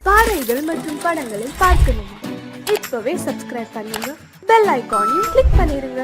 பாடல்கள் மற்றும் படங்களை பார்க்கணுமா? இப்பவே சப்ஸ்கிரைப் பண்ணுங்க, பெல் ஐகானையும் கிளிக் பண்ணிருங்க.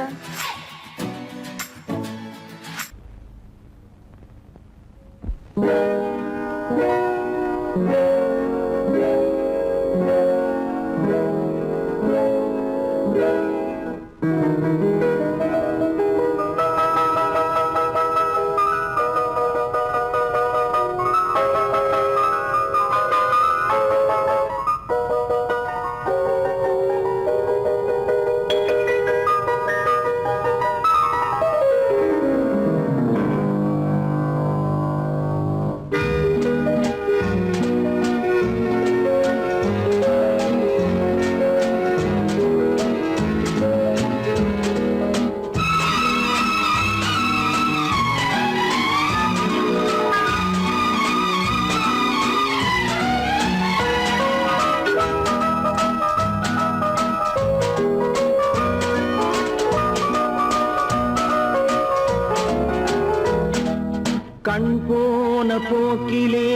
கண் போன போக்கிலே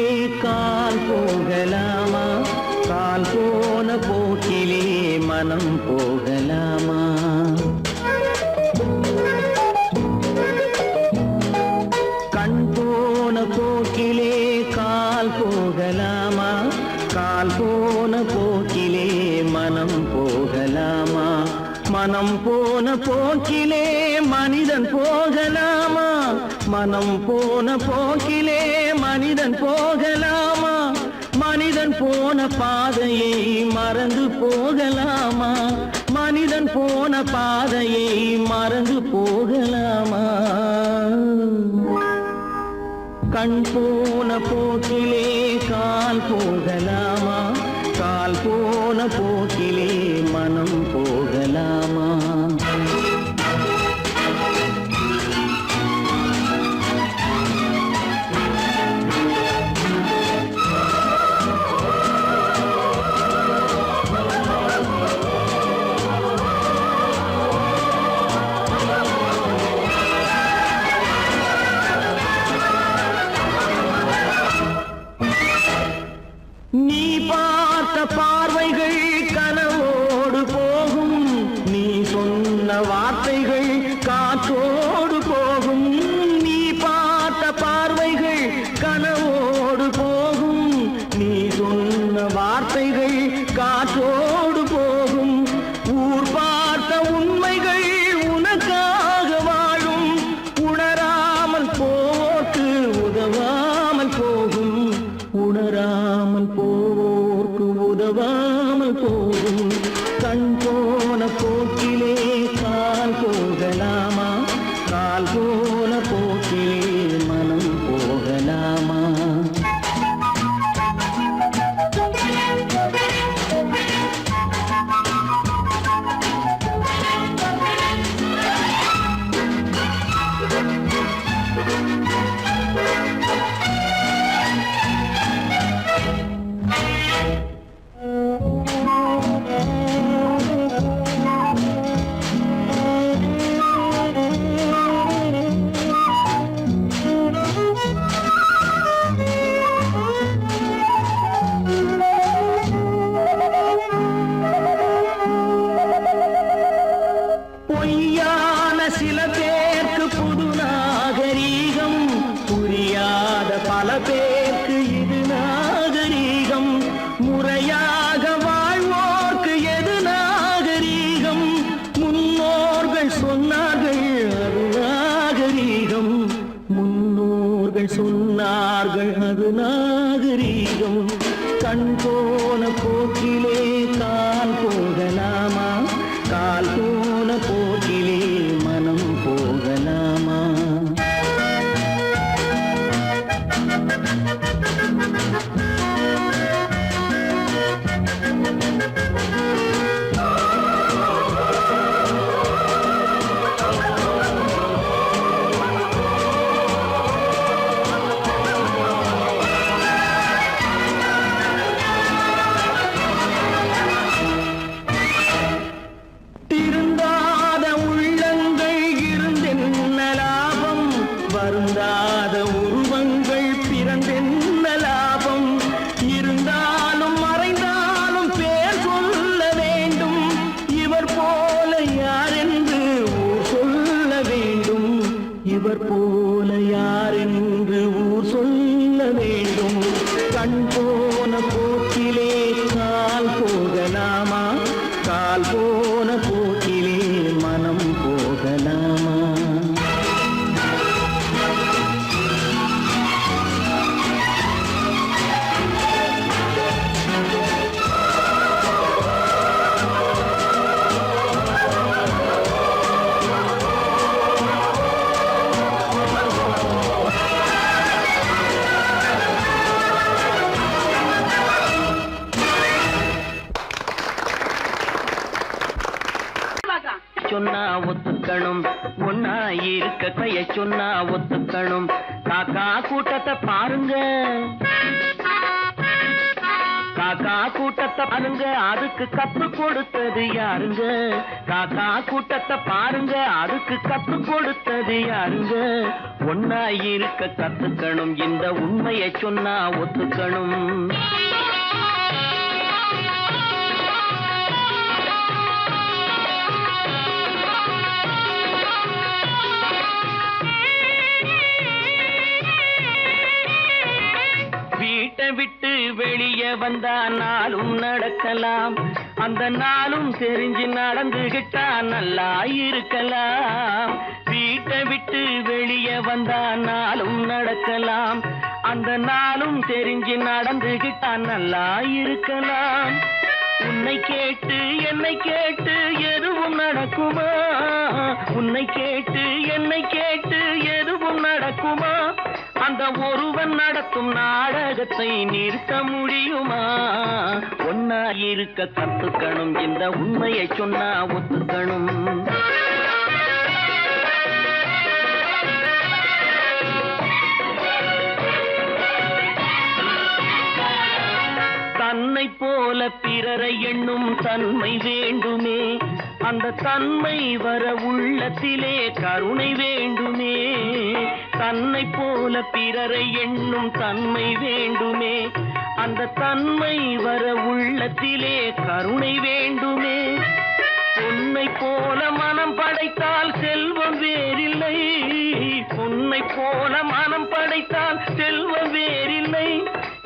கால் போகலாமா? கால் போன போக்கிலே மனம் போகலாமா? கண் போன போக்கிலே கால் போகலாமா? கால் போன போக்கிலே மனம் போகலாமா? மனம் போன போக்கிலே மனிதன் போகலாமா? மனம் போன போக்கிலே மனிதன் போகலாமா? மனிதன் போன பாதையை மறந்து போகலாமா? மனிதன் போன பாதையை மறந்து போகலாமா? கண் போன போக்கிலே கால் போகலாமா? கால் போன போக்கிலே மனம் போகலாமா? நீ பார்த்த பார்வைகள் கனவோடு போகும், நீ சொன்ன வார்த்தைகள் காற்றோடு போகும். நீ பார்த்த பார்வைகள் கனவோடு போகும், நீ சொன்ன வார்த்தைகள் காற்றோடு போகும். ஊர் பார்த்த உண்மைகள் உனக்காக வாழும், உணராமல் போக்கு உதவாமல் போகும். உணராமல் போவோர்க்கு உதவாமல் போகும். கண் போன போக்கிலே கால் போகலாமா? கால் போன போக்கிலே மனம் போகலாமா? பொய்யான சில பேருக்கு புது நாகரீகம், புரியாத பல பேருக்கு இது நாகரீகம். முறையாக வாழ்வோர்க்கு எது நாகரீகம்? முன்னோர்கள் சொன்னார்கள் அது நாகரீகம். முன்னோர்கள் சொன்னார்கள் அது நாகரீகம். கண் போன போக்கிலே கால் போகலாமா? கால் போன போக்கிலே மனம் போகலாமா? திருந்தாத சொன்னா ஒத்துக்கணும், ஒன்னா இருக்க கைய சொன்னா ஒத்துக்கணும். காக்கா கூட்டத்தை பாருங்க, காக்கா கூட்டத்தை பாருங்க, அதுக்கு கத்து கொடுத்தது யாருங்க? காக்கா கூட்டத்தை பாருங்க, அதுக்கு கத்து கொடுத்தது யாருங்க? ஒன்னா இருக்க கத்துக்கணும், இந்த உண்மையை சொன்னா ஒத்துக்கணும். வீட்டை விட்டு வெளியே வந்தா நாளும் நடக்கலாம், அந்த நாளும் தெரிஞ்சு நடந்துகிட்டா நல்லா இருக்கலாம். வீட்டை விட்டு வெளியே வந்தா நாளும் நடக்கலாம், அந்த நாளும் தெரிஞ்சு நடந்துகிட்டா நல்லா இருக்கலாம். உன்னை கேட்டு என்னை கேட்டு எதுவும் நடக்குமா? உன்னை கேட்டு என்னை கேட்டு எதுவும் நடக்குமா? அந்த ஒருவன் நடத்தும் நாடகத்தை நிறுத்த முடியுமா? ஒன்னா இருக்க கத்துக்கணும், இந்த உண்மையை சொன்னா ஒத்துக்கணும். தன்னை போல பிறரை எண்ணும் தன்மை வேண்டுமே, அந்த தன்மை வர உள்ளத்திலே கருணை வேண்டுமே. தன்னை போல பிறரை எண்ணும் தன்மை வேண்டுமே, அந்த தன்மை வர உள்ளத்திலே கருணை வேண்டுமே. பொன்னை போல மனம் படைத்தால் செல்வம் வேறில்லை, பொன்னை போல மனம் படைத்தால் செல்வம் வேறில்லை.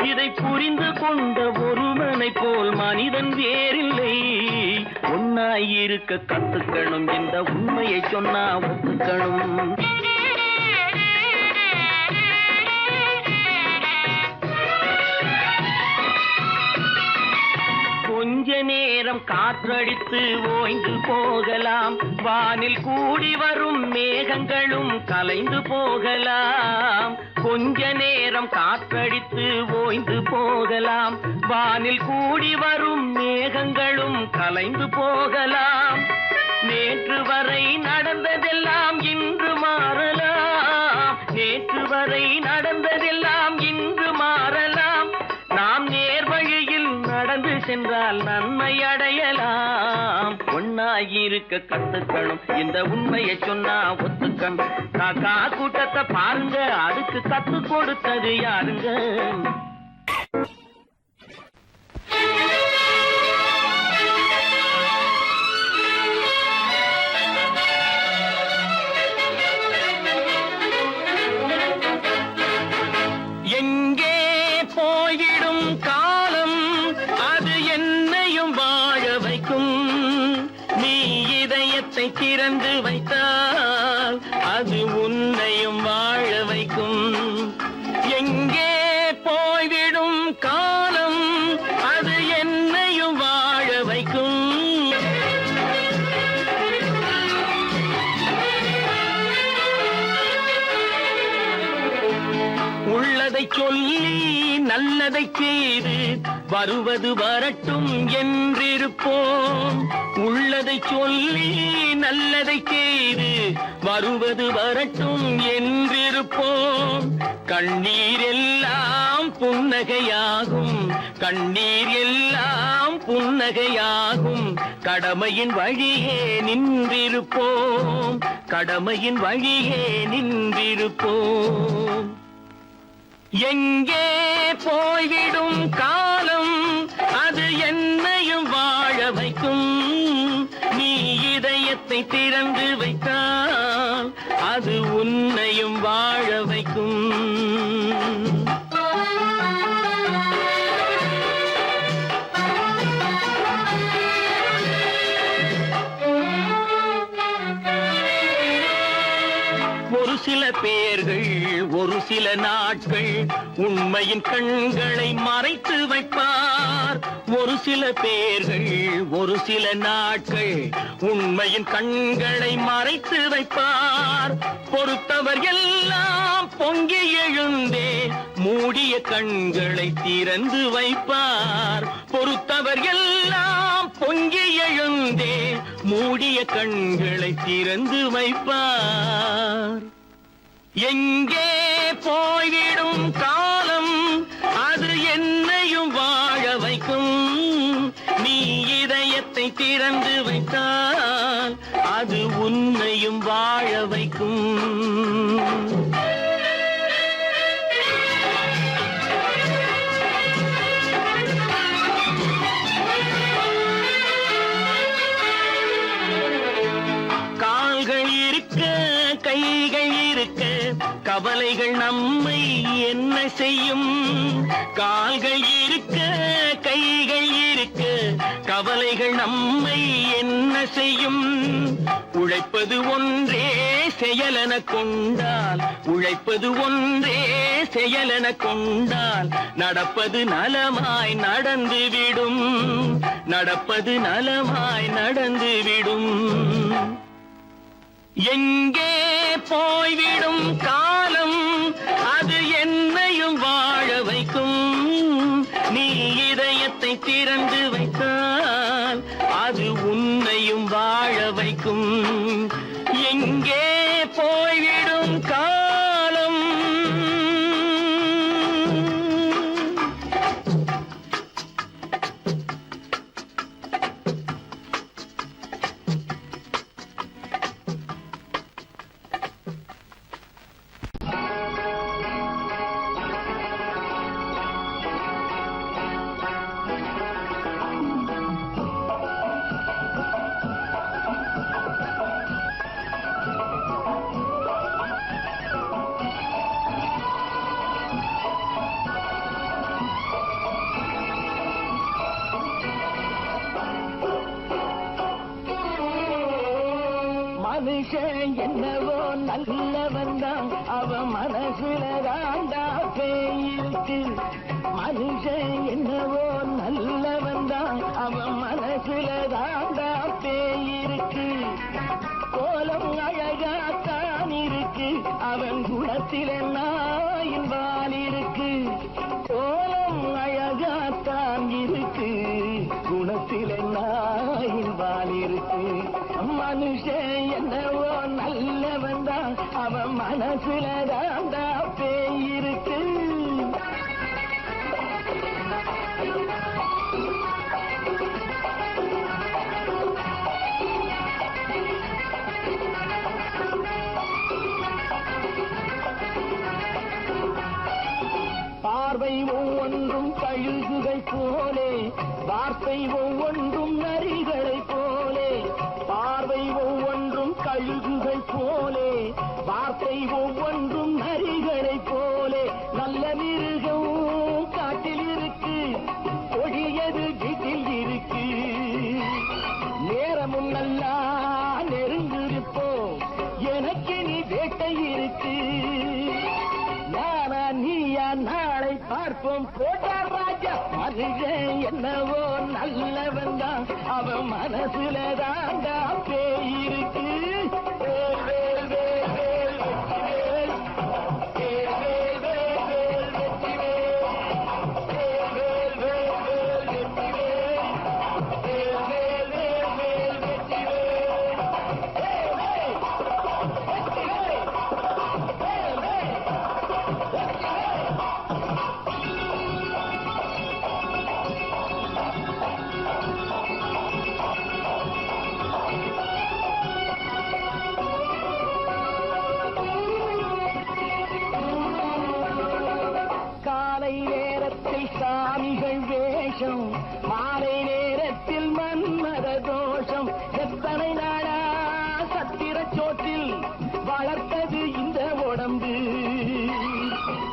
இதை புரிந்து கொண்ட ஒருவனை போல் மனிதன் வேறில்லை. ஒன்னாய் இருக்க கத்துக்கணும், இந்த உண்மையை சொன்னா ஒத்துக்கணும். கொஞ்ச நேரம் காற்றடித்து ஓய்ந்து போகலாம், வானில் கூடி வரும் மேகங்களும் கலைந்து போகலாம். கொஞ்ச நேரம் காற்றடித்து ஓய்ந்து போகலாம், வானில் கூடி வரும் மேகங்களும் கலைந்து போகலாம். நேற்று வரை நடந்ததெல்லாம் இன்று மாறலாம், நேற்று வரை நடந்ததெல்லாம் இன்று மாறலாம். நாம் நேர் வழியில் நடந்து சென்றால் நன்மை அடையலாம். ஒன்னாயிருக்க கத்துக்கணும், இந்த உண்மையை சொன்னா ஒத்துக்கணும். காக்கா கூட்டத்தை பாருங்க, அதுக்கு கத்து கொடுத்தது யாருங்க? எங்கே போயிடும் காலம், அது என்னையும் வாழ வைக்கும். நீ இதயத்தை திறந்து வைத்தால் அது உன்னையும் வாழ வைக்கும். எங்கே போய்விடும் காலம், அது என்னையும் வாழ வைக்கும். உள்ளதை சொல்லி நல்லதை செய்து வருவது வரட்டும் என்றிருப்போம். உள்ளதை சொல்லி நல்லதை செய்து வருவது வரட்டும் என்றிருப்போம். கண்ணீர் எல்லாம் புன்னகையாகும், கண்ணீர் எல்லாம் புன்னகையாகும். கடமையின் வழியே நின்றிருப்போம், கடமையின் வழியே நின்றிருப்போம். எங்கே போய்விடும் காலம், அது என்னையும் வாழ வைக்கும். நீ இதயத்தை திறந்து வைத்தால் அது உன்னையும் வாழ வைக்கும். ஒரு சில பேர்கள் ஒரு சில நாட்கள் உண்மையின் கண்களை மறைத்து வைப்பார். ஒரு சில பேர்கள் ஒரு சில நாட்கள் உண்மையின் கண்களை மறைத்து வைப்பார். பொறுத்தவர் எல்லாம் பொங்கி எழுந்தே மூடிய கண்களை திறந்து வைப்பார். பொறுத்தவர் எல்லாம் பொங்கி எழுந்தே மூடி மூடிய கண்களை திறந்து வைப்பார். எங்கே போய்விடும் காலம் அது என்னையும் வாழ வைக்கும். நீ இதயத்தை திறந்து வைத்தால் அது உன்னையும் வாழ வைக்கும். கால்கள் இருக்க கைகள் இருக்க கவலைகள் நம்மை என்ன செய்யும்? கால்கள் இருக்க கைகள் இருக்க கவலைகள் நம்மை என்ன செய்யும்? உழைப்பது ஒன்றே செயலென கொண்டால், உழைப்பது ஒன்றே செயலென கொண்டால் நடப்பது நலமாய் நடந்துவிடும், நடப்பது நலமாய் நடந்துவிடும். எங்கே போய்விடும் காலம் அது என்னையும் வாழ வைக்கும். நீ இதயத்தை திறந்து வைத்தால் அது உன்னையும் வாழ வைக்கும். எங்கே போய்விடும் காலம். மனுஷன் என்னவோ நல்லவன் தான், அவன் மனசுல தாண்டா பேயிருக்கு. மனுஷன் என்னவோ நல்லவன் தான், அவன் மனசுல தாண்டா பேயிருக்கு. கோலம் அழகாத்தான் இருக்கு, அவன் குணத்தில நாயின் வால் இருக்கு. கோலம் அழகாத்தான் இருக்கு, குணத்தில நாயின் வால் இருக்கு. மனுஷன் என்னவோ நல்லவன் தான், அவன் மனசுல தாண்டா பேயிருக்கு. பார்வை ஒவ்வொன்றும் கழுகுகள் போலே, வார்த்தை ஒவ்வொன்றும் நரிகளை போலே. பார்வை ஒவ்வொன்றும் கழுகுகள் போலே, வார்த்தை ஒவ்வொன்றும் நரிகளை போலே. நல்ல மிருகம் காட்டில் இருக்கு, கொடியது வீட்டில் இருக்கு. நேரமும் நல்லா நெருங்கிருப்போம், எனக்கு நீ வேட்டை இருக்கு. நானா நீயா நாளை பார்ப்போம் போட்டார் ராஜா. மனுஷன் என்னவோ நல்லவன் தான், அவன் மனசுல தாண்டா பேயிருக்கு. வேல் வேல் வேல் வேல் வெற்றி வேல், வேல் வேல் வேல் வேல் வெற்றி வேல், வேல் வேல் வேல் வேல் வெற்றி வேல், வேல் வேல் வேல் வேல் வெற்றி வேல், வேல் வேல் வெற்றி வேல், வேல் வேல் வெற்றி வேல். காலை நேரத்தில் சாமிகள் வேஷம், மாலை நேரத்தில் மன்மத தோஷம். எத்தனை நாளா சத்திர சோற்றில் வளர்த்தது இந்த உடம்பு.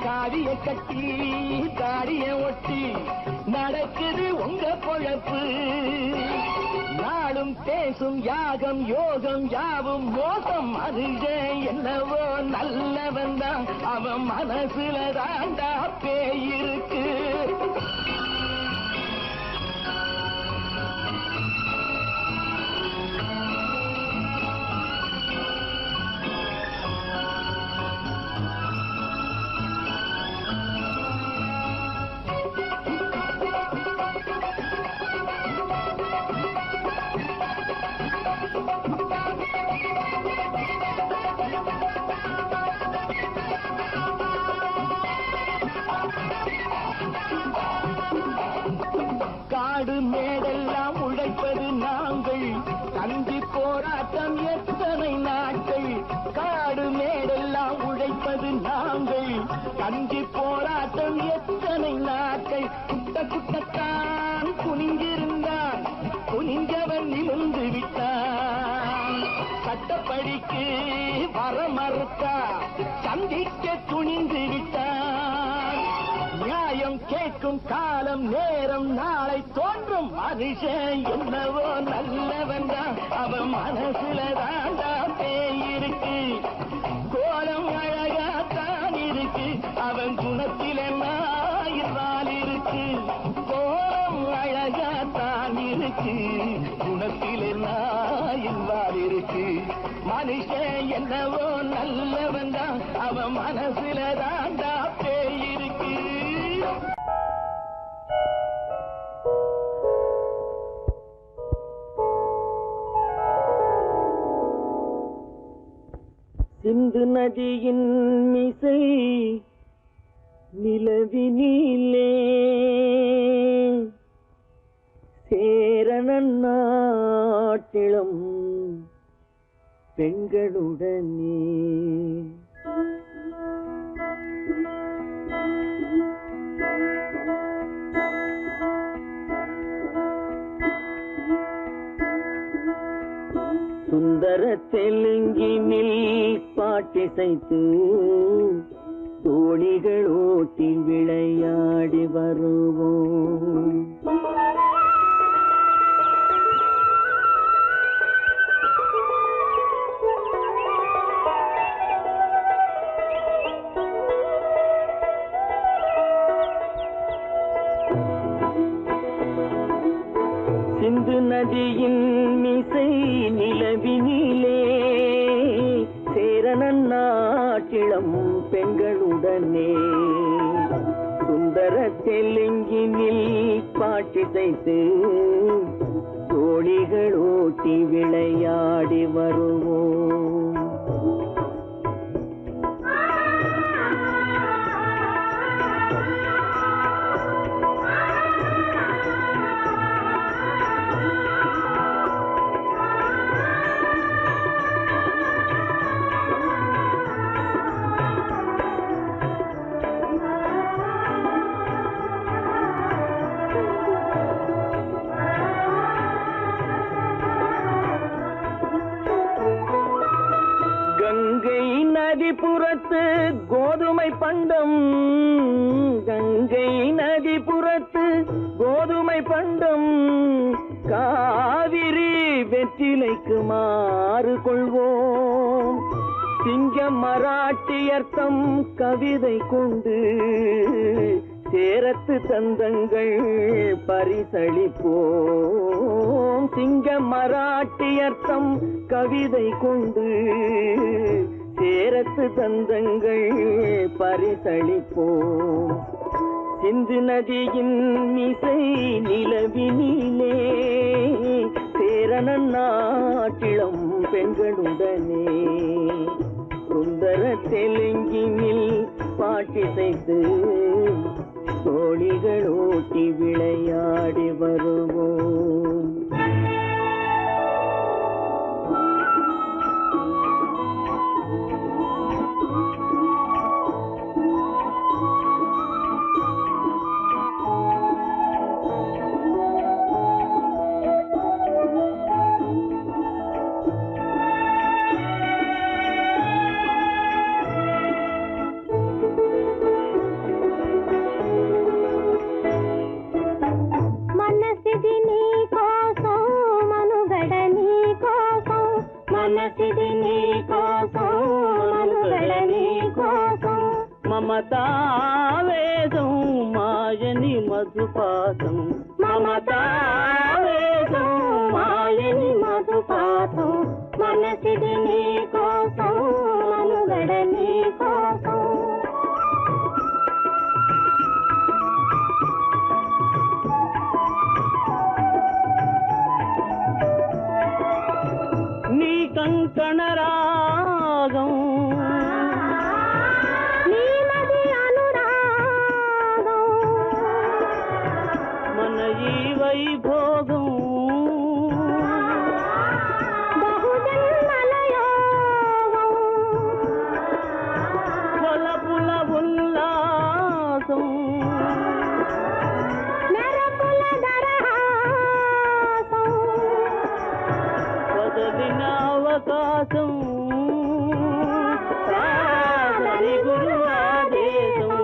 காவிய கட்டி தாடிய ஒட்டி நடக்குது உங்க பொழப்பு. நாளும் பேசும் யாகம் யோகம் யாவும் மோசம். மனுஷன் என்னவோ நல்லவன் தான், அவன் மனசுல தாண்டா பேயிருக்கு. காடு மேடெல்லாம் உழைப்பது நாங்கள், கஞ்சி போராட்டம் எத்தனை நாட்கள். காடு மேடெல்லாம் உழைப்பது நாங்கள், கஞ்சி போராட்டம் எத்தனை நாட்கள். குட்ட குட்டத்தான் குனிஞ்சிருந்தான், குனிஞ்சவன் நிமிர்ந்து விட்டான். சட்டப்படிக்கு வர மறுத்தா, சந்திக்க துணிந்து விட்டான். நியாயம் கேட்கும் காலம் நேரம் நாளை தோன்றும். மனுஷன் என்னவோ நல்லவன் தான், அவன் மனசுல தாண்டா பேயிருக்கு. கோலம் அழகாத்தான் இருக்கு, அவன் குணத்தில நாயினால் இருக்கு. கோலம் அழகாத்தான் இருக்கு, குணத்தில நாயினால் இருக்கு. மனுஷன் என்னவோ நல்லவன் தான், அவன் மனசுல தாண்டா பேயிருக்கு. சிந்து நதியின் மிசை நிலவினிலே சேரணன் நாட்டிளம் பெண்களுடனே. சுந்தர தெலுங்கினில் பாட்டிசைத்து தோணிகள் ஓட்டி விளையாடி வருவோம். சிந்து நதியின் மிசை நிலவினிலே சேரணன் நாட்டிளம் பெண்களுடனே. சுந்தர தெலுங்கினில் பாட்டிசைத்து தோணிகள் ஓட்டி விளையாடி வருவோம். கங்கை நதிபுறத்து கோதுமை பண்டம், கங்கை நதிபுறத்து கோதுமை பண்டம், காவிரி வெற்றிலைக்கு மாறு கொள்வோம். சிங்க மராட்டியர்த்தம் கவிதை கொண்டு சேரத்து தந்தங்கள் பரிசளிப்போம். சிங்க மராட்டியர்த்தம் கவிதை கொண்டு சேரத்து தந்தங்கள் பரிசளிப்போம். சிந்து நதியின் மிசை நிலவினிலே சேரணன் நாட்டிளம் பெண்களுடனே. சுந்தர தெலுங்கினில் பாட்டிசைத்து தோணிகள் ஓட்டி விளையாடி வருவோம். మమతావేదం మాయని మధుపాతం, మమతావేదం మాయని మధుపాతం, మనసిది నీ కోసం మనుగడ నీ కోసం. నీ కంకణ రాగం మన யோகம் புல உல்லாசம் பதவின அவகாசம் சாதனை குரு ஆதேசம்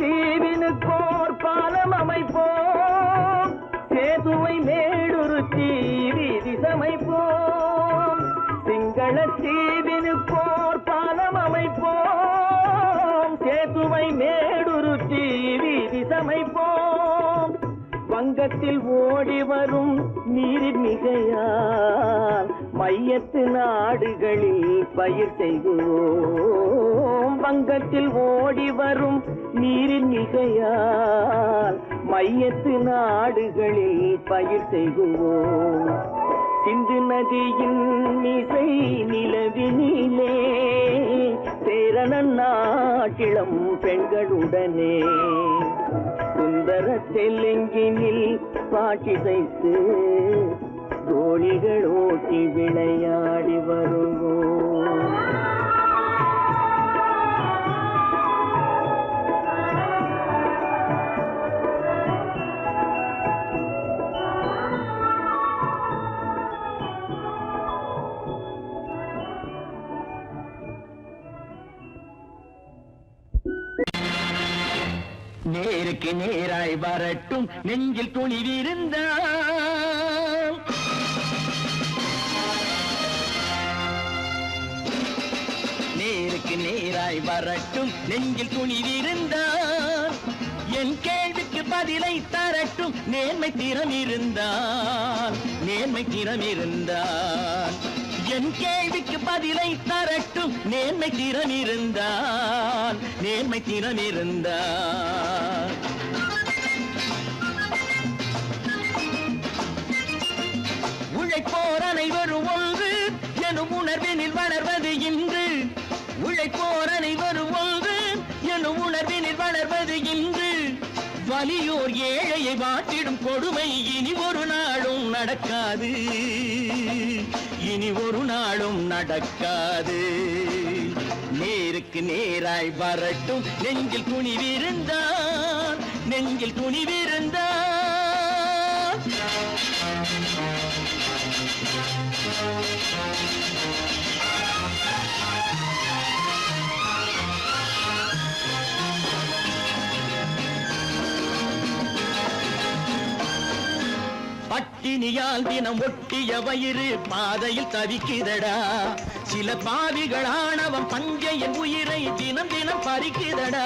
தீவினுக்கோர் பாலம் அமைப்போம் சேதுவை மேடுருத்தி வீதி சமைப்போம் சிங்கள தீவினுக்கோர் பாலம் அமைப்போம் சேதுவை மேடுருத்தி வீதி சமைப்போம் வங்கத்தில் ஓடி வரும் நீரின் மிகையால் மையத்து நாடுகளில் பயிர் செய்கிறோம் வங்கத்தில் ஓடி வரும் நீரின் மிகையால் மையத்து நாடுகளில் பயிர் செய்கிறோம் சிந்து நதியின் மிசை நிலவினிலே சேரணன் நாட்டிளம் பெண்களுடனே சுந்தர தெலுங்கினில் பாட்டிசைத்து தோழிகள் ஓட்டி விளையாடி வருவோம் நேருக்கு நேராய் வரட்டும் நெஞ்சில் துணிவிருந்தால் நேருக்கு நேராய் வரட்டும் நெஞ்சில் துணிவிருந்தால் என் கேள்விக்கு பதிலை தரட்டும் நேர்மை திறம் இருந்தால் என் கேள்விக்கு பதிலை தரட்டும் நேர்மை திறம் இருந்தால் உழைப்போர் அனைவரும் ஒன்று எனும் உணர்வினில் வளர்வது இன்று உழைப்போர் அனைவரும் ஒன்று எனும் உணர்வினில் வளர்வது இன்று வலியோர் ஏழையை வாட்டிடும் கொடுமை இனி ஒரு நாளும் நடக்காது நேருக்கு நேராய் வரட்டும் நெஞ்சில் துணிவிருந்தால் பட்டினியால் தினம் ஒட்டிய வயிறு பாதையில் தவிக்குதடா சில பாவிகளானவன் பஞ்சையின் உயிரை தினம் பறிக்குதடா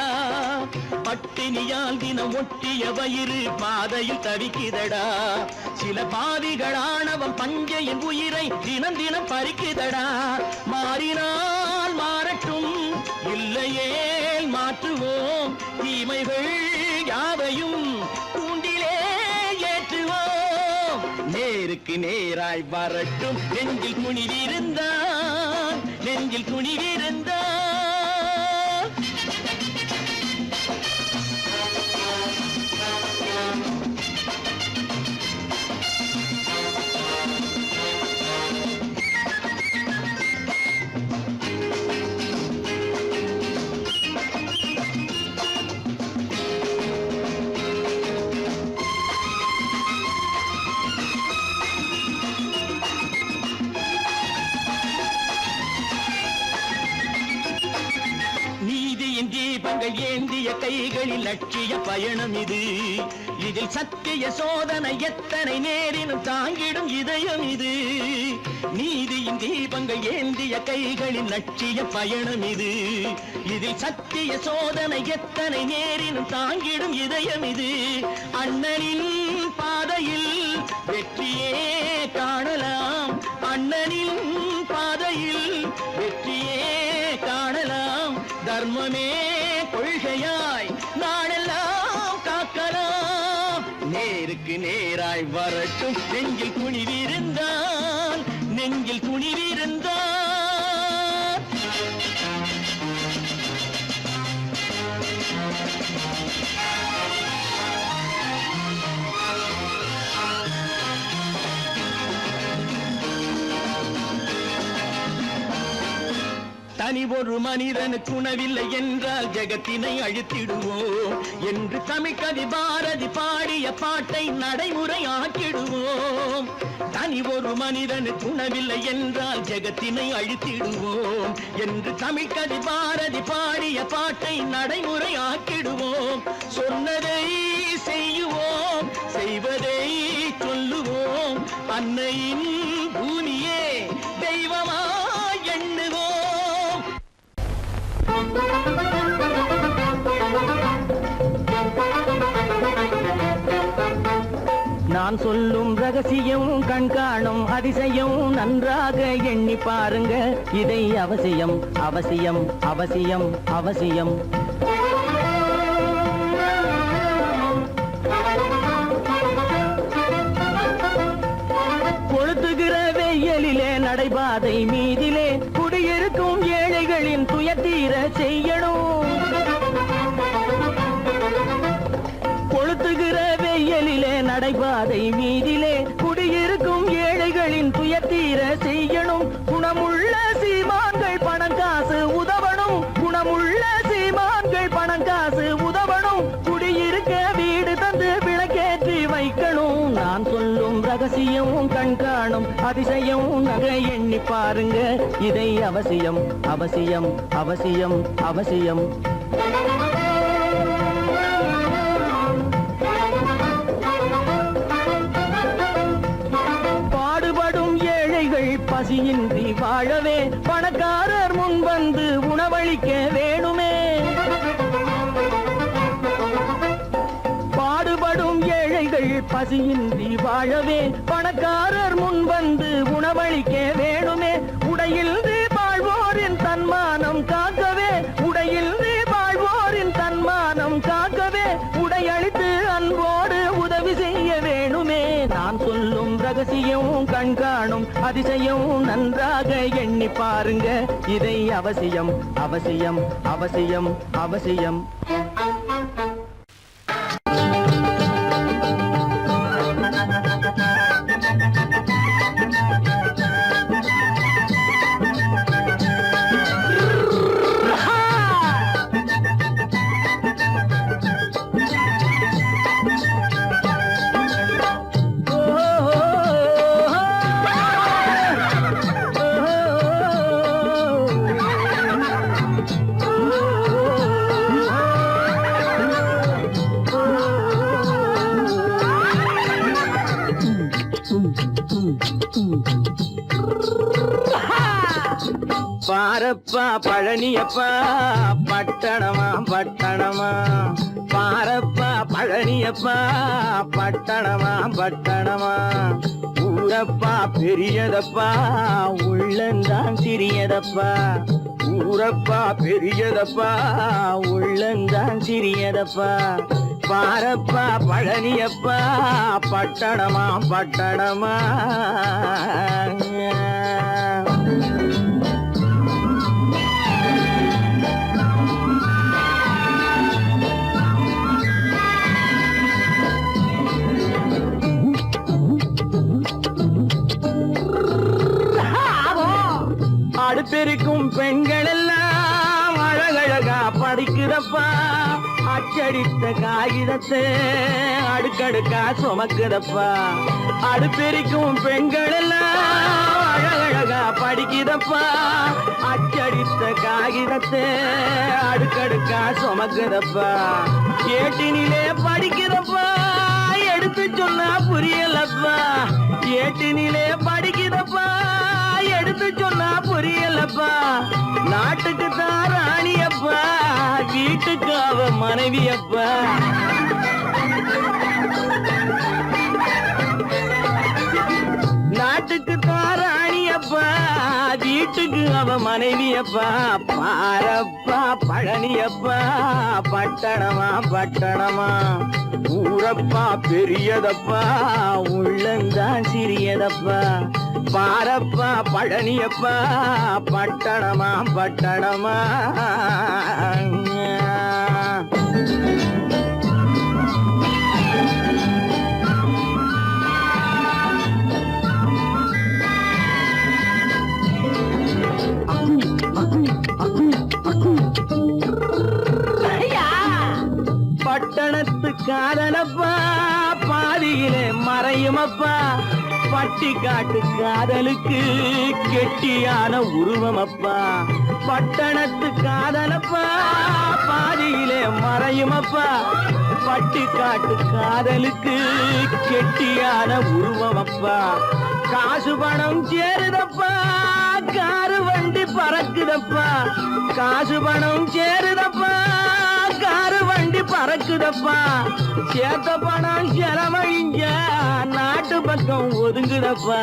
பட்டினியால் தினம் ஒட்டிய வயிறு பாதையில் தவிக்குதடா சில பாவிகளானவன் பஞ்சையின் உயிரை தினம் பறிக்குதடா மாறினால் மாறட்டும் இல்லையேல் மாற்றுவோம் தீமைகள் யாவையும் கூண்டிலே ஏற்றுவோம் நேருக்கு நேராய் வரட்டும் நெஞ்சில் துணிவிருந்தால் நீதியின் தீபங்கள் ஏந்திய கைகளில் லட்சிய பயணம் இது. இதில் சத்திய சோதனை எத்தனை நேரினும் தாங்கிடும் இதயம் இது. நீதியின் தீபங்கள் ஏந்திய கைகளில் லட்சிய பயணம் இது. இதில் சத்திய சோதனை எத்தனை நேரினும் தாங்கிடும் இதயம் இது. அண்ணனின் பாதையில் வெற்றியே காணலாம். அண்ணனின் பாதையில் வெற்றியே காணலாம். தர்மமே கொள்கையாய் நாடெல்லாம் காக்கலாம். நேருக்கு நேராய் வரட்டும் நெஞ்சில் துணிவிருந்தான், நெஞ்சில் துணிவிருந்தான். தனி ஒரு மனிதனுக்கு உணவில்லை என்றால் ஜெகத்தினை அழித்திடுவோம் என்று தமிழ்கவி பாரதி பாடிய பாட்டை நடைமுறையாக்கிடுவோம். தனி ஒரு மனிதனுக்கு உணவில்லை என்றால் ஜெகத்தினை அழித்திடுவோம் என்று தமிழ்கவி பாரதி பாடிய பாட்டை நடைமுறையாக்கிடுவோம். சொன்னதை செய்யுவோம், செய்வதை சொல்லுவோம். அன்னையின் பூமியே தெய்வமா எண்ணுவோம். நான் சொல்லும் ரகசியம் கண்காணும் அதிசயம் நன்றாக எண்ணி பாருங்க. இதை அவசியம் அவசியம் அவசியம் அவசியம். கொளுத்துகிற வெயிலிலே நடைபாதை மீதிலே குடியிருக்கும் ஏழைகளின் துயத்தீர செய்யணும். கொளுத்துகிற வெயிலிலே நடைபாதை மீதிலே குடியிருக்கும் ஏழைகளின் துயத்தீர செய்யணும். குணமுள்ள சீமான்கள் பணம் காசு உதவணும். குணமுள்ள சீமான்கள் பணம் காசு உதவணும். குடியிருக்க வீடு தந்து விளக்கேற்றி வைக்கணும். நான் சொல்லும் ரகசியம் கண்காணும் அதிசயம் நகை எண்ணி பாருங்க. இதை அவசியம் அவசியம் அவசியம் அவசியம். பாடுபடும் ஏழைகள் பசியின்றி வாழவே பணக்காரர் முன் வந்து உணவளிக்க வேணுமே. பாடுபடும் ஏழைகள் பசியின்றி வாழவே பணக்காரர் முன் வந்து உணவளிக்க வேணுமே. உடையில் வாழ்வோரின் தன்மானம் காக்கவே, உடையில் வாழ்வோரின் தன்மானம் காக்கவே உடையளித்து அன்போடு உதவி செய்ய வேணுமே. நான் சொல்லும் ரகசியம் கண்காணும் அதிசயம் நன்றாக எண்ணி பாருங்க. இதை அவசியம் அவசியம் அவசியம் அவசியம். பாரப்பா பழனியப்பா பட்டணமா பட்டணமா. பாரப்பா பழனியப்பா பட்டணமா பட்டணமா. ஊரப்பா பெரியதப்பா உள்ளந்தான் சிறியதப்பா. ஊரப்பா பெரியதப்பா உள்ளந்தான் சிறியதப்பா. பாரப்பா பழனியப்பா பட்டணமா பட்டணமா. அடுப்பெருக்கும் பெண்கள் எல்லாம் அழகழகா படிக்குதப்பா. அச்சடித்த காகிதத்தை அடுக்கடுக்கா சுமக்குதப்பா. அடுப்பெருக்கும் பெண்கள் எல்லாம் அழகழகா படிக்குதப்பா அச்சடித்த காகிதத்தை அடுக்கடுக்கா சுமக்குதப்பா ஏட்டினிலே படிக்குதப்பா எடுத்து சொன்னா புரியலப்பா ஏட்டினிலே படிக்குதப்பா எடுத்து சொன்னா புரியலப்பா நாட்டுக்கு தான் ராணியப்பா வீட்டுக்கு அவ மனைவியப்பா நாட்டுக்கு தாராணியப்பா வீட்டுக்கு அவ மனைவியப்பா பாரப்பா பழனியப்பா பட்டணமா பட்டணமா ஊரப்பா பெரியதப்பா உள்ளந்தான் சிறியதப்பா பாரப்பா பழனியப்பா பட்டணமா பட்டணமா பட்டணத்து காதலப்பா பாதியிலே மறையுமப்பா பட்டி காட்டு காதலுக்கு கெட்டியான உருவமப்பா பட்டணத்து காதலப்பா பாதியிலே மறையுமப்பா பட்டி காட்டு காதலுக்கு கெட்டியான உருவமப்பா காசு பணம் சேருதப்பா காரு வண்டி பறக்குதப்பா காசு பணம் சேருதப்பா காரு வண்டி பறக்குதப்பா சேத்த பணம் செலவழிங்க நாட்டு பக்கம் ஒதுங்குதப்பா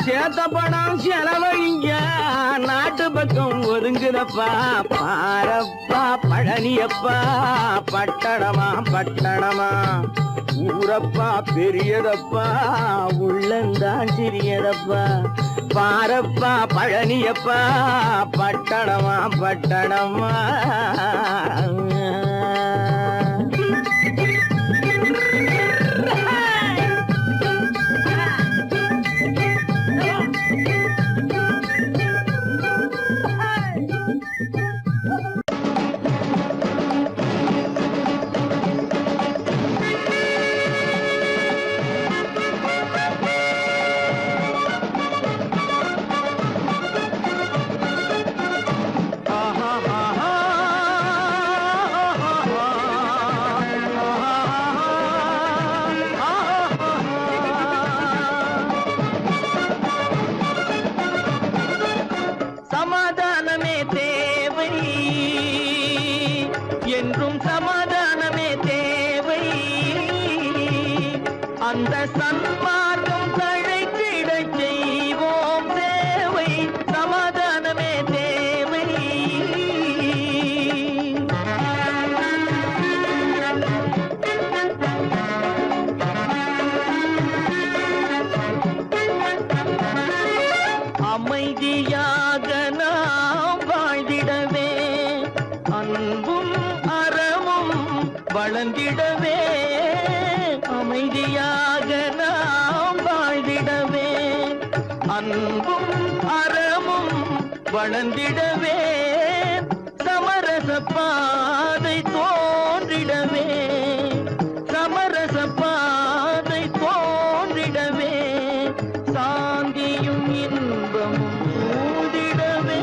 சேத்த பணம் செலவழிங்க நாட்டு பக்கம் ஒதுங்குதப்பா பாரப்பா பழனியப்பா பட்டணமா பட்டணமா ஊரப்பா பெரியதப்பா உள்ளந்தான் சிறியதப்பா பாரப்பா பழனியப்பா பட்டணமா பட்டணமா சமாதானமே தேவை என்றும் சமாதானமே தேவை அந்த சன்மார்க்கம் தழைத்திடச் செய்வோம் தேவை சமாதானமே தேவை அமைதியாக நாம் வாழ்ந்திடவே அன்பும் அறமும் வளர்ந்திடவே அமைதியாக நாம் வாழ்ந்திடவே அன்பும் அறமும் வளர்ந்திடவே சமரச பாதை தோன்றிடவே சமரச பாதை தோன்றிடவே சாந்தியும் இன்பமும் சூழ்ந்திடவே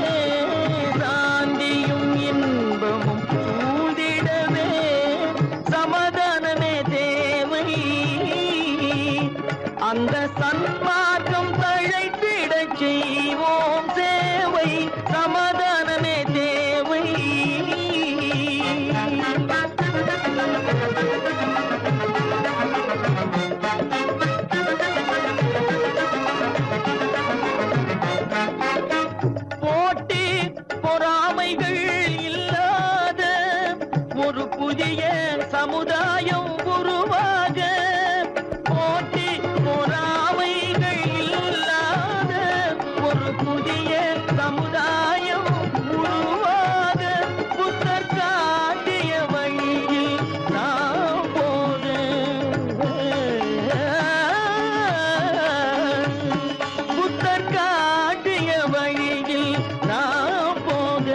சாந்தியும் இன்பமும் சூழ்ந்திடவே சமாதானமே தேவை அந்த சன்மார்க்கம் தழைத்திடச் செய்வோம் சேவை சமாதானமே தேவை போட்டி பொறாமைகள் இல்லாத ஒரு புதிய சமுதாயம் உருவாக போட்டி பொறாமைகள் இல்லாத ஒரு புதிய சமுதாயம் உருவாக புத்தர் காட்டிய வழியில் நாம் போக புத்தர் காட்டிய வழியில் நாம் போக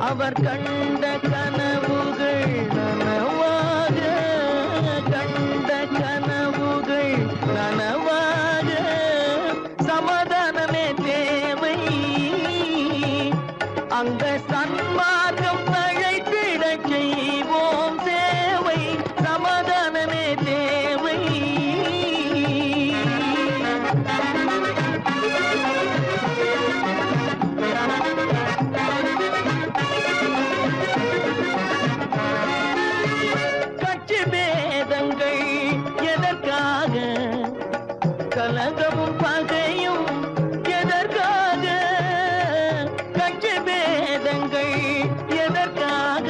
அவர் கண்ட கனவுகள் நனவாக கண்ட அந்த சன்மார்க்கம் தழைத்திட செய்வோம் தேவை, சமாதானமே தேவை. கட்சி பேதங்கள் எதற்காக, கலகமும் பகையும் எதற்காக, கட்சி பேதங்கள் எதற்காக,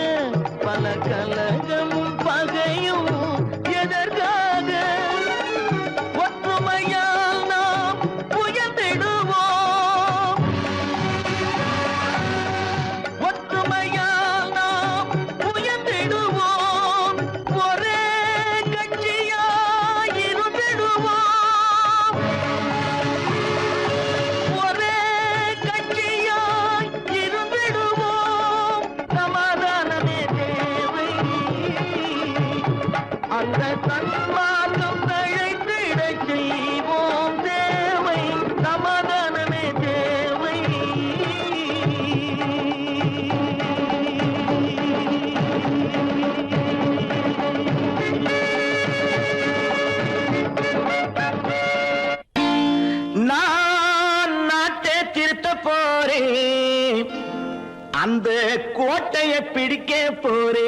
பல கலகமும் பகையும் எதற்காக, ஒற்றுமையால் நாம் உயர்ந்திடுவோம், ஒற்றுமையால் நாம் உயர்ந்திடுவோம், ஒரே கட்சியாய் இருந்திடுவோம், ஒரே கட்சியாய் இருந்திடுவோம், சமாதானமே தேவை. அந்த சன்மார்க்கம் தழைத்திட செய்வோம் தேவை, சமாதானமே தேவை. நான் நாட்டை திருத்த போறேன், அந்த கோட்டையை பிடிக்க போறேன்.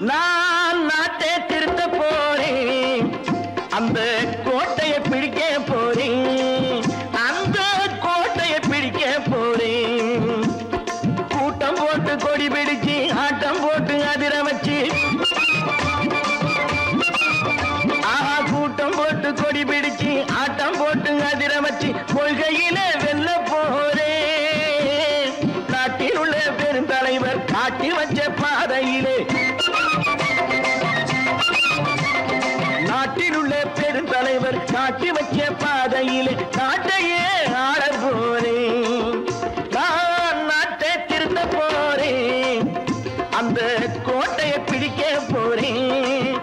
நான் நாட்டை திருத்த போறேன், அந்த கோட்டையை பிடிக்க போறேன், அந்த கோட்டையை பிடிக்க போறேன். கூட்டம் போட்டு கொடி பிடிச்சு ஆட்டம் போட்டு அதிர வச்சு, ஆஹா கூட்டம் போட்டு கொடி பிடிச்சு ஆட்டம் போட்டு அதிர வச்சு, கொள்கையில வெல்ல போறேன். நாட்டில் உள்ள பெருந்தலைவர் காட்டி வச்ச பாதையிலே, நாட்டில் உள்ள பெருந்தலைவர் காட்டி வச்ச பாதையிலே நாட்டையே ஆள போறேன். நான் நாட்டை திருத்த போறேன், அந்த கோட்டையை பிடிக்க போறேன்,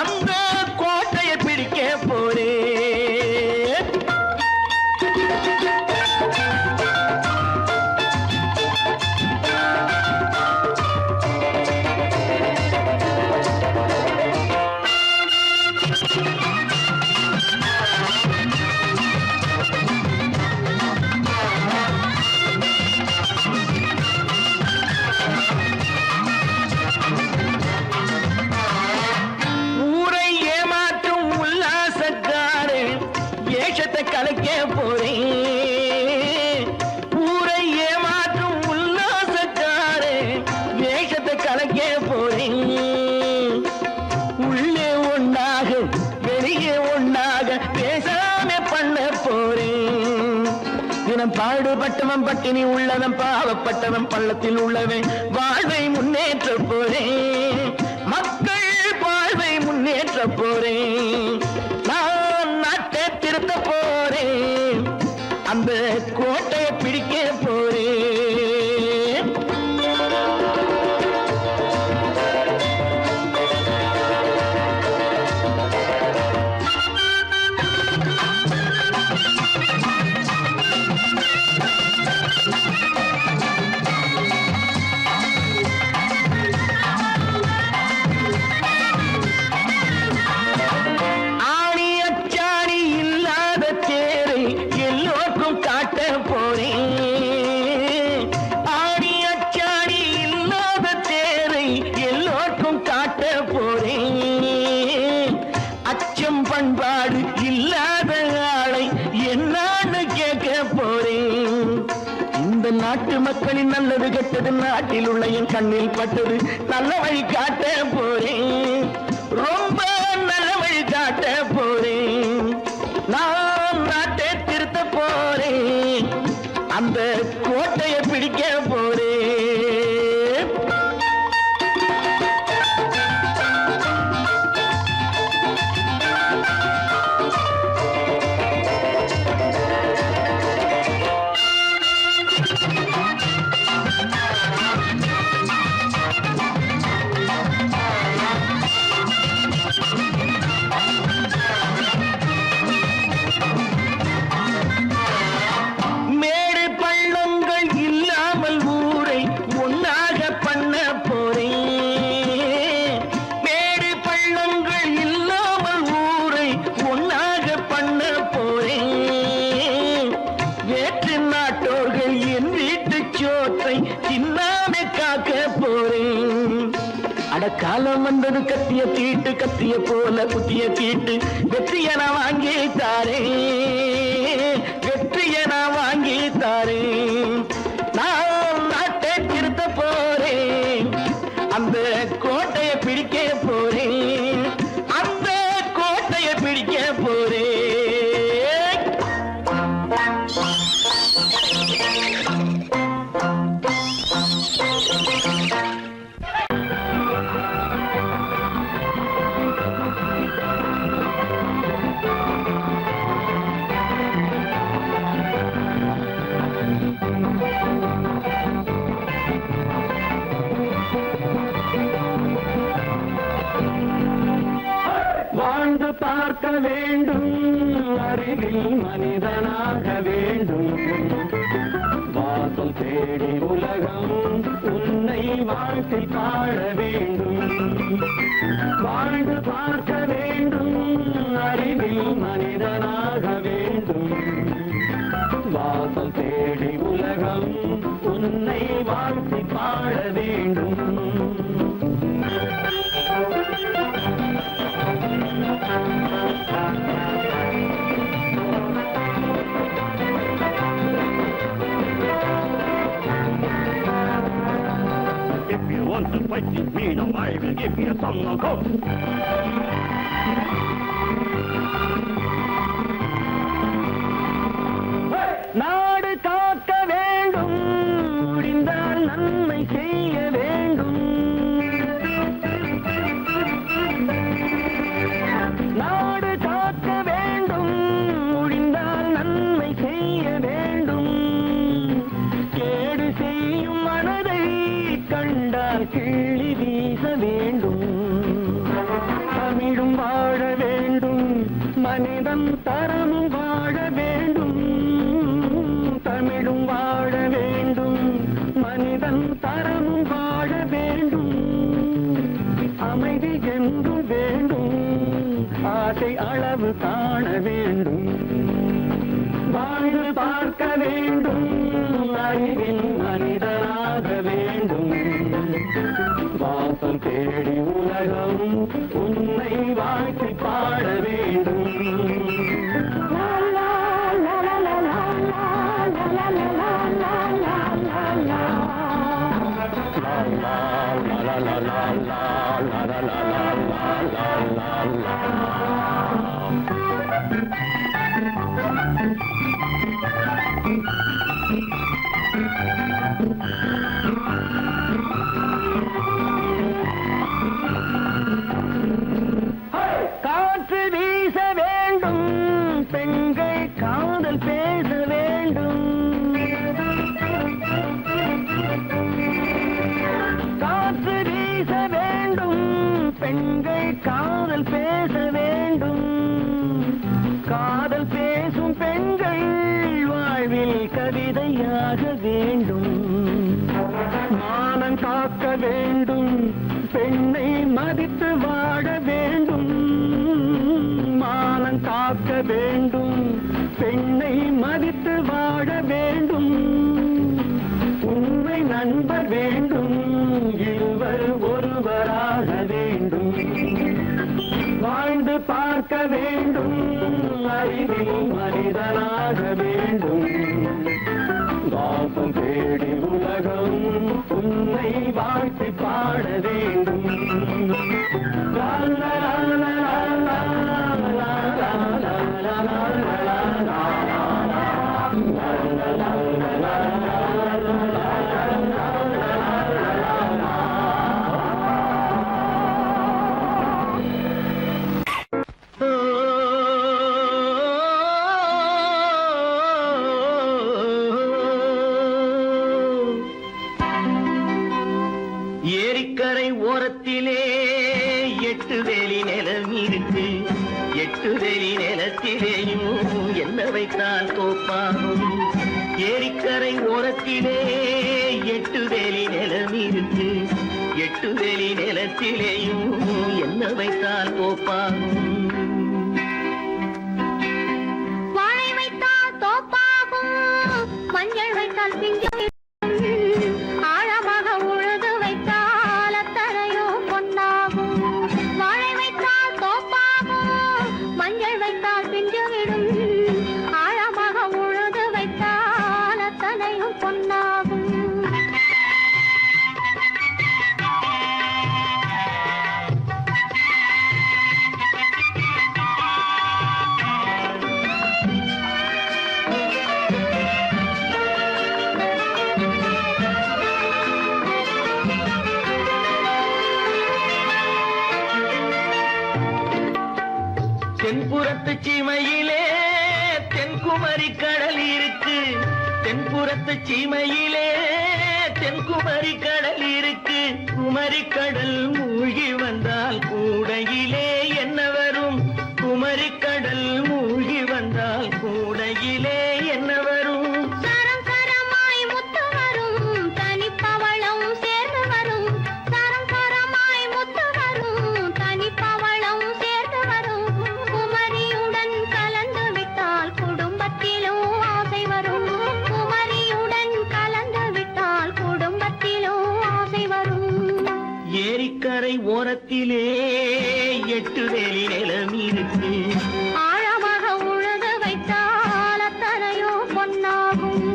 அந்த கோட்டையை பிடிக்க போறேன். ஊரை ஏமாற்றும் உல்லாசக்காரு வேஷத்தை கலைக்க போறேன், ஊரை ஏமாற்றும் உல்லாசக்காரு வேஷத்தை கலைக்க போறேன். உள்ளே ஒண்ணாக வெளியே ஒண்ணாக பேசாம பண்ண போறேன். தினம் பாடுபட்டவன் பட்டினி உள்ளவன் பாவப்பட்டவன் பள்ளத்தில் உள்ளவன் வாழ்வை முன்னேற்ற போறேன், மக்கள் வாழ்வை முன்னேற்ற போறேன். நான் நாட்டை திருத்த போறேன், அந்த கோட்டையை பிடிக்க போறேன். ஆணி அச்சாணி இல்லாத தேரை எல்லோருக்கும் காட்ட போறேன், ஆணி அச்சாணி இல்லாத தேரை எல்லோருக்கும் காட்ட போறேன். அச்சம் பண்பாடு இல்லாத ஆளை என்னான்னு கேட்க போறேன். இந்த நாட்டு மக்களின் நல்லது கெட்டது நாட்டில் உள்ள என் கண்ணில் பட்டது, நல்ல வழி காட்ட போறேன், ரொம்ப நல்ல வழி காட்ட போறேன். நான் நாட்டை திருத்த போறேன், அந்த கோட்டையை பிடிக்க போறேன். அடக்காலம் வந்தது கத்திய தீட்டு கத்திய போல குத்திய தீட்டு வெற்றிய நான் வாங்கி தாரே வெற்றிய நான் வாங்கி தாரே நான் நாட்டை திருத்த போறேன் அந்த கோட்டையை பிடிக்க போறேன் அந்த கோட்டையை பிடிக்க போறேன் வாழ்ந்து பார்க்க வேண்டும் அறிவில் மனிதனாக வேண்டும் வாசல் தேடி உலகம் உன்னை வாழ்த்தி பாட வேண்டும் வாழ்ந்து பார்க்க வேண்டும் அறிவில் மனிதனாக வேண்டும் வாசல் தேடி உலகம் உன்னை வாழ்த்தி பாட வேண்டும் If you want to fight with me, now I will give you some go. நாடு காக்க வேண்டும் முடிந்தால் நன்மை செய்ய வேண்டும் நாடு காக்க வேண்டும் முடிந்தால் நன்மை செய்ய வேண்டும் கேடு செய்யும் மனதை கண்டால் கிள்ளி வீச வேண்டும் தமிழும் வாழ வேண்டும் மனிதன் தரமும் வாழ வேண்டும் தமிழும் வாழ வேண்டும் மனிதன் தரமும் வாழ வேண்டும் அமைதி என்றும் வேண்டும் ஆசை அளவு காண வேண்டும் வாழ்ந்து பார்க்க வேண்டும் அறிவில் மனிதனாக வேண்டும் வாசம் தேடி உலகம் உன்னை வாழ்த்தி பாட வேண்டும் காற்று வீச வேண்டும் பெண்கள் காதல் பேச வேண்டும் காற்று வீச வேண்டும் பெண்கள் காதல் பேச வேண்டும் காதல் பேசும் பெண்கள் வாழ்வில் கவிதையாக வேண்டும் மானம் காக்க வேண்டும் பெண்ணை மதித்து வாழ வேண்டும் மானம் காக்க வேண்டும் பெண்ணை மதித்து வாழ வேண்டும் உண்மை நண்பர் வேண்டும் இருவர் ஒருவராக வேண்டும் வாழ்ந்து பார்க்க வேண்டும் அறிவில் மனிதனாக வேண்டும் வாசம் தேடி உலகம் உன்னை வாழ்த்தி பாட வேண்டும் லா லா லா லா லா லா லா லா லா ஏரிக்கரை ஓரத்திலே 8 வேலி நிலம் இருக்கு 8 வேலி நிலத்திலேயும் என்ன வைத்தால் தோப்பாகும் ஏரிக்கரை ஓரத்திலே 8 வேலி நிலம் இருக்கு 8 வேலி நிலத்திலேயும் என்ன வைத்தால் தோப்பாகும் வாழை வைத்தால் தோப்பாகும் மஞ்சள் வைத்தால் பிஞ்சு ஆழமாக உழுது வைத்தால் அத்தனையோ பொன் தென்புறத்து சீமையிலே தென்குமரி கடல் இருக்கு. தென்புறத்து சீமையிலே தென்குமரி கடல் இருக்கு. குமரி கடல் மூழ்கி வந்தால் கூடையிலே என்ன வரும்? குமரி கடல் மூழ்கி வந்தால் கூடையிலே என்ன வரும்? சரம் சரமாய் முத்து வரும் தனிப்பவளம் சேர்ந்து வரும். சரம் சரமாய் முத்து வரும் தனிப்பவளம் சேர்ந்து வரும். குமரியுடன் கலந்து விட்டால் குடும்பத்திலும் ஆசை வரும். குமரியுடன் கலந்து விட்டால் குடும்பத்திலும் ஆசை வரும். ஏரிக்கரை ஓரத்திலே 8 வேலி நிலம் இருக்கு. ஆழமாக உழுது வைத்தால் அத்தனையோ பொன்னாகும்.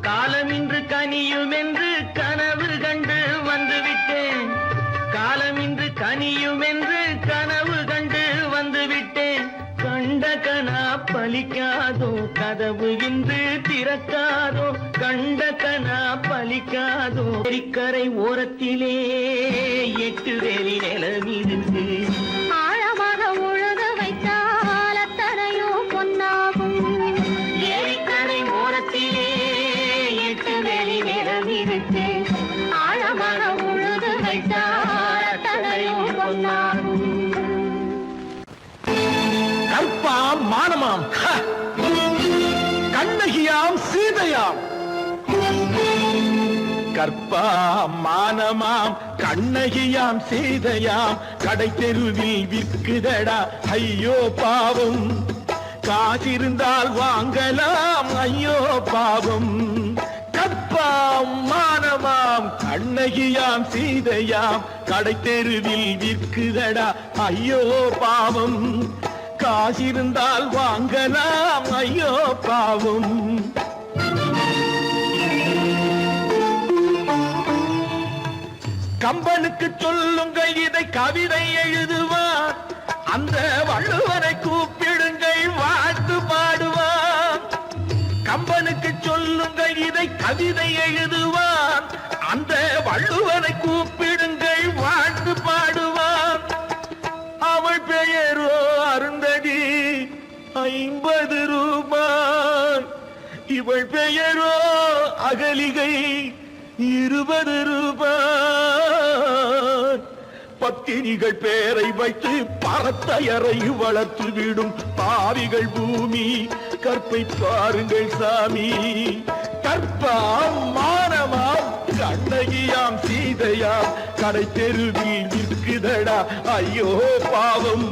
காலமின்று கனியும் என்று கனவு கண்டு வந்துவிட்டேன். காலமின்று கனியும் என்று கனவு கண்டு வந்துவிட்டேன். கண்ட கனா பலிக்காதோ கதவு இன்று திறக்காதோ. கண்ட கனா பலிக்காதோ. ஏரிக்கரை ஓரத்திலே 8 வேலி நிலம் இருக்கு. ஆழமாக உழுது வைத்தால் அத்தனையோ பொன்னாகும். ஏரிக்கரை ஓரத்திலே 8 வேலி நிலம் இருக்கு. ஆழமாக உழுது வைத்தால் அத்தனையோ பொன்னாகும். கற்பாம் மானமாம் கண்ணகியாம் சீதையாம். கற்பாம் மானமாம் கண்ணகியாம் சீதையாம் கடை தெருவில் விற்குதடா ஐயோ பாவம். காசிருந்தால் வாங்கலாம் ஐயோ பாவம். கற்பாம் மானமாம் கண்ணகியாம் சீதையாம் கடை தெருவில் விற்குதடா ஐயோ பாவம். காசிருந்தால் வாங்கலாம் ஐயோ பாவம். கம்பனுக்கு சொல்லுங்கள் இதை கவிதை எழுதுவார். அந்த வள்ளுவரை கூப்பிடுங்கள் வாழ்த்து பாடுவார். கம்பனுக்கு சொல்லுங்கள் இதை கவிதை எழுதுவார். அந்த வள்ளுவரை கூப்பிடுங்கள் வாழ்த்து பாடுவார். அவள் பெயரோ அருந்ததி 50 ரூபாய். இவள் பெயரோ அகலிகை 20 ரூபாய். பத்தினிகள் பேரை வைத்து பரத்தையரை வளர்த்து விடும் பாவிகள் பூமி. கற்பை பாருங்கள் சாமி. கற்பாம் மானமாம் கண்ணகியாம் சீதையாம் கடை தெருவில் விற்குதடா ஐயோ பாவம்.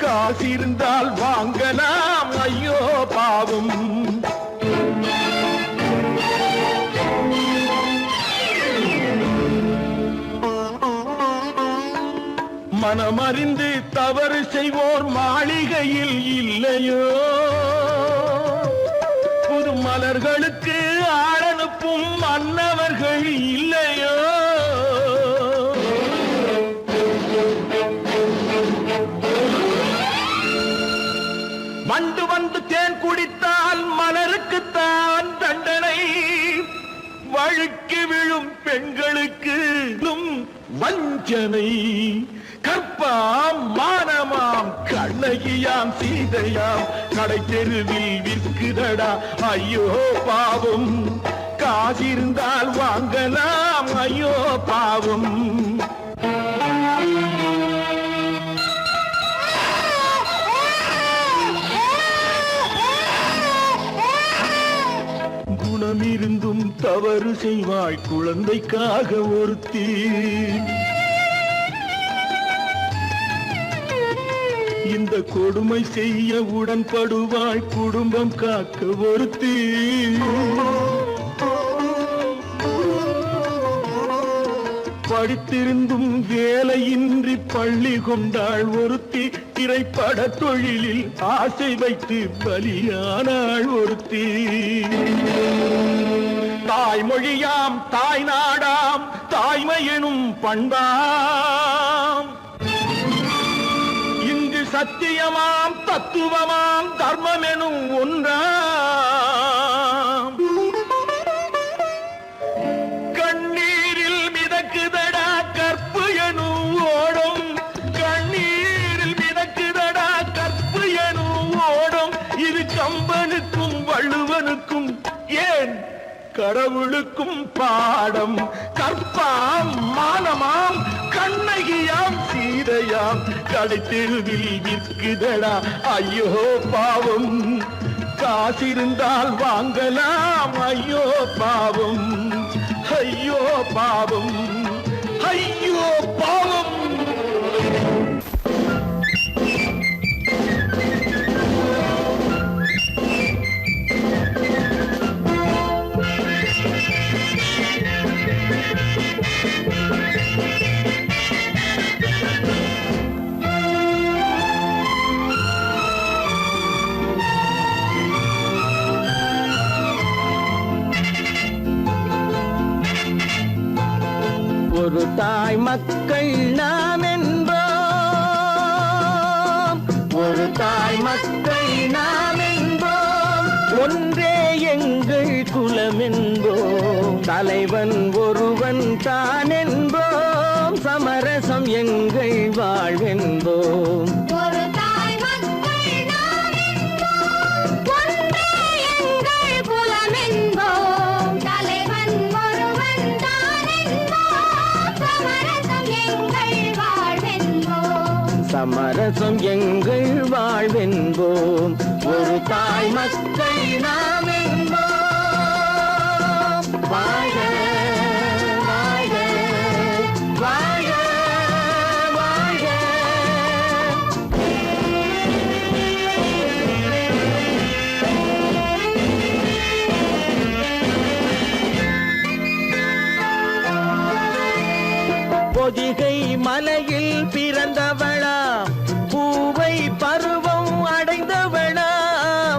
காசிருந்தால் வாங்கலாம் ஐயோ பாவம். மனமறிந்து தவறு செய்வோர் மாளிகையில் இல்லையோ. புது மலர்களுக்கு ஆளனுப்பும் மன்னவர்கள் இல்லையோ. வண்டு வந்து தேன் குடித்தால் மலருக்குத்தான் தண்டனை. வழுக்கி விழும் பெண்களுக்கு வஞ்சனை. கற்பாம் மானமாம் கண்ணகியாம் சீதையாம் கடை தெருவில் விற்குதடா ஐயோ பாவம். காசிருந்தால் வாங்கலாம் ஐயோ பாவம். குணமிருந்தும் தவறு செய்வாய் குழந்தைக்காக ஒருத்தி. இந்த கொடுமை செய்ய உடன்படுவாய் குடும்பம் காக்க ஒருத்தி. படித்திருந்தும் வேலையின்றி பள்ளி கொண்டாள் ஒருத்தி. திரைப்பட தொழிலில் ஆசை வைத்து பலியானாள் ஒருத்தி. தாய்மொழியாம் தாய் நாடாம் தாய்மை எனும் பண்பாம் இங்கு சத்தியமாம் தத்துவமாம் தர்மம் எனும் ஒன்றாம் கண்ணீரில் மிதக்குதடா கற்பு எனும் ஓடும் கண்ணீரில் மிதக்குதடா கற்பு எனும் ஓடும் இது கம்பனுக்கும் வள்ளுவனுக்கும் ஏன் கடவுளுக்கும் பாடம் கற்பாம் மானமாம் கண்ணகியாம் சீதையாம் கடைத்தெருவில் விற்குதடா ஐயோ பாவம் காசிருந்தால் வாங்கலாம் ஐயோ பாவம் ஐயோ பாவம் ஐயோ பாவம் ஒரு தாய் மக்கள் நாம் என்போம் ஒரு தாய் மக்கள் நாம் என்போம் ஒன்றே எங்கள் குலம் என்போம் தலைவன் ஒருவன் தான் என்போம் சமரசம் எங்கள் வாழ்வென்போம் ஒரு தாய் மக்கள் நாம் என்போம் ஒன்றே எங்கள் குலம் என்போம் தலைவன் ஒருவன் தான் என்போம் சமரசம் எங்கள் வாழ்வென்போம் சமரசம் எங்கள் வாழ்வென்போம் ஒரு தாய் மக்கள் நாம் என்போம் வாழ்க வாழ்க வாழ்க வாழ்க பொதிகை மலையில் பிறந்தவளா பூவை பருவம் அடைந்தவளா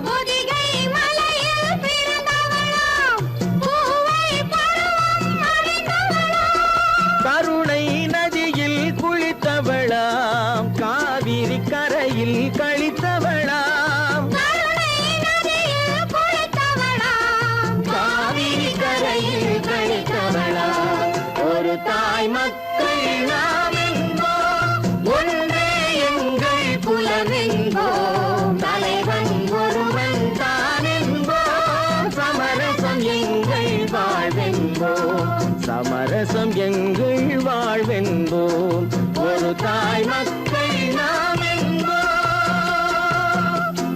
பொதிகை மலையில் பிறந்தவளாம் பூவை பருவம் அடைந்தவளாம் கருணை நதியில் குளித்தவளாம் காவிரி கரையில் கழித்தவளாம் கருணை நதியில் குளித்தவளாம் காவிரி கரையில் கழித்தவளாம் ஒரு தாய் மக்கள் நாம் என்போம் ஒன்றே எங்கள் குலம் என்போம் தலைவன் ஒருவன் தான் என்போம் சமரசம் எங்கள் வாழ்வென்போம் சமரசம் எங்கள் வாழ்வென்போம் ஒரு தாய் மக்கள் நாம் என்போம்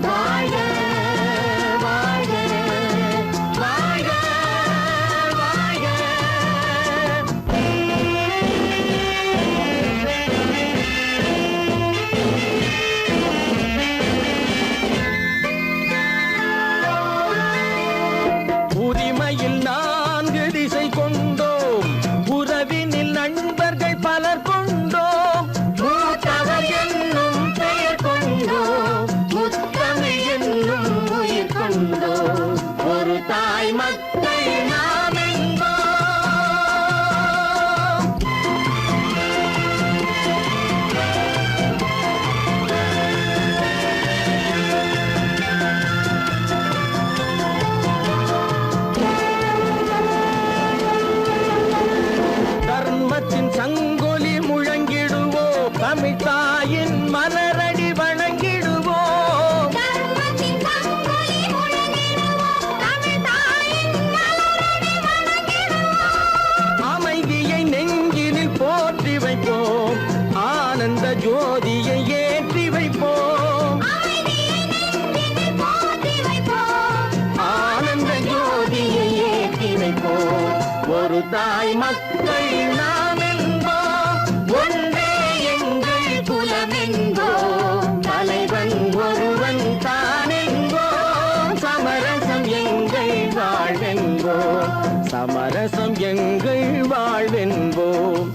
வாழ்க வாழ்க வாழ்க வாழ்க உரிமையில் 4 திசை கொண்டோம் உறவினில் நண்பர்கள் பலர் கொண்டோம் மூத்தவர் என்னும் பெயர் கொண்டோம் முத்தமிழ் என்னும் உயிர் கொண்டோம் ஒரு தாய் மக்கள் நாம் என்போம் தர்மத்தின் சங்கொலி முழங்கிடுவோம் தமிழ் தாயின் மலரடி வணங்கிடுவோம் தர்மத்தின் சங்கொலி முழங்கிடுவோம் தமிழ் தாயின் மலரடி வணங்கிடுவோம் அமைதியை நெஞ்சினில் போற்றி வைப்போம் ஆனந்த ஜோதியை ஏற்றி வைப்போம் அமைதியை நெஞ்சினில் போற்றி வைப்போம் ஆனந்த ஜோதியை ஏற்றி வைப்போம் ஒரு தாய் மக்கள் நாம் என்போம் ஒன்றே எங்கள் குலம் என்போம் தலைவன் ஒருவன் தான் என்போம் சமரசம் எங்கள் வாழ்வென்போம் சமரசம் எங்கள் வாழ்வென்போம்